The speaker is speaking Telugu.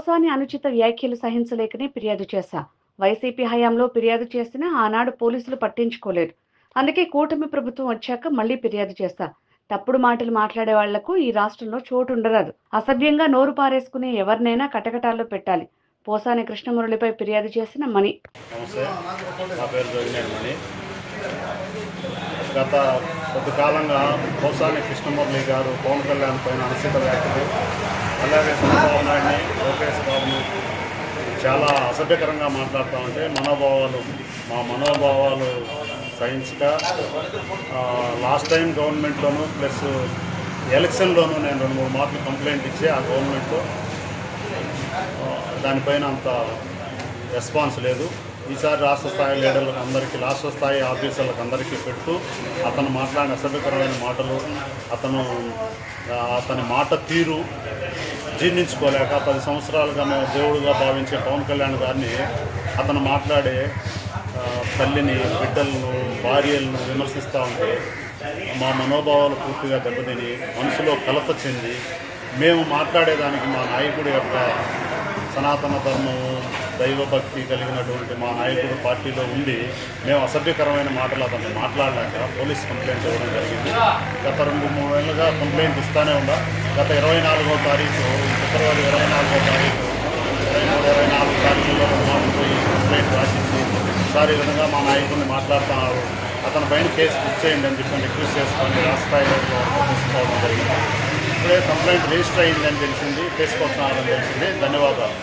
పోసాని అనుచిత వ్యాఖ్యలు సహించలేకనే ఫిర్యాదు చేశా. వైసీపీ హయాంలో ఫిర్యాదు చేసినా ఆనాడు పోలీసులు పట్టించుకోలేదు. అందుకే కూటమి ప్రభుత్వం వచ్చాక మళ్ళీ ఫిర్యాదు చేశా. తప్పుడు మాటలు మాట్లాడే వాళ్లకు ఈ రాష్ట్రంలో చోటు ఉండరాదు. అసభ్యంగా నోరు పారేసుకునే ఎవరినైనా కటకటాల్లో పెట్టాలి. పోసాని కృష్ణమురళిపై ఫిర్యాదు చేసిన మణి. నమస్తే, నా పేరు జోగినేని మణి. గత కొద్ది కాలంగా పోసాని కృష్ణమురళి గారు పవన్ కళ్యాణ్ పైన అనుచిత వ్యాఖ్యలు, అలాగే చంద్రబాబు నాయుడిని, లోకేష్ బాబుని చాలా అసభ్యకరంగా మాట్లాడుతూ ఉంటే మా మనోభావాలు సహించక లాస్ట్ టైం గవర్నమెంట్లోనూ ప్లస్ ఎలక్షన్లోనూ నేను 2-3 మార్లు కంప్లైంట్ ఇచ్చి ఆ గవర్నమెంట్లో దానిపైన అంత రెస్పాన్స్ లేదు. ఈసారి రాష్ట్ర స్థాయి లీడర్లకు అందరికీ, రాష్ట్ర స్థాయి ఆఫీసర్లకు అందరికీ పెడుతూ అతను మాట్లాడిన అసభ్యకరమైన మాటలు, అతని మాట తీరు జీర్ణించుకోలేక 10 సంవత్సరాలుగా మేము దేవుడుగా భావించే పవన్ కళ్యాణ్ గారిని అతను మాట్లాడే తల్లిని, బిడ్డలను, భార్యలను విమర్శిస్తూ ఉంటే మా మనోభావాలు పూర్తిగా దెబ్బతిని మనసులో కలత చెంది మేము మాట్లాడేదానికి మా నాయకుడి యొక్క సనాతన ధర్మము, దైవభక్తి కలిగినటువంటి మా నాయకుడు పార్టీలో ఉండి మేము అసభ్యకరమైన మాటలు అతను మాట్లాడలేక పోలీస్ కంప్లైంట్ ఇవ్వడం జరిగింది. గత 2-3 ఏళ్ళుగా కంప్లైంట్ ఇస్తూనే ఉందా. గత 24వ తారీఖు, ఫిబ్రవరి 24వ తారీఖు, 23-24 తారీఖుల్లో 2 మార్లు పోయి కంప్లైంట్ రాసింది. ఈసారి ఈ విధంగా మా నాయకుడిని మాట్లాడుతున్నారు, అతని పైన కేసు బుక్ చేయండి అని చెప్పి రిక్వెస్ట్ చేసుకొని రాష్ట్ర స్థాయిలో తీసుకోవడం జరిగింది. ఇప్పుడే కంప్లైంట్ రిజిస్టర్ అయిందని తెలిసింది, కేసు కోసం తెలిసింది. ధన్యవాదాలు.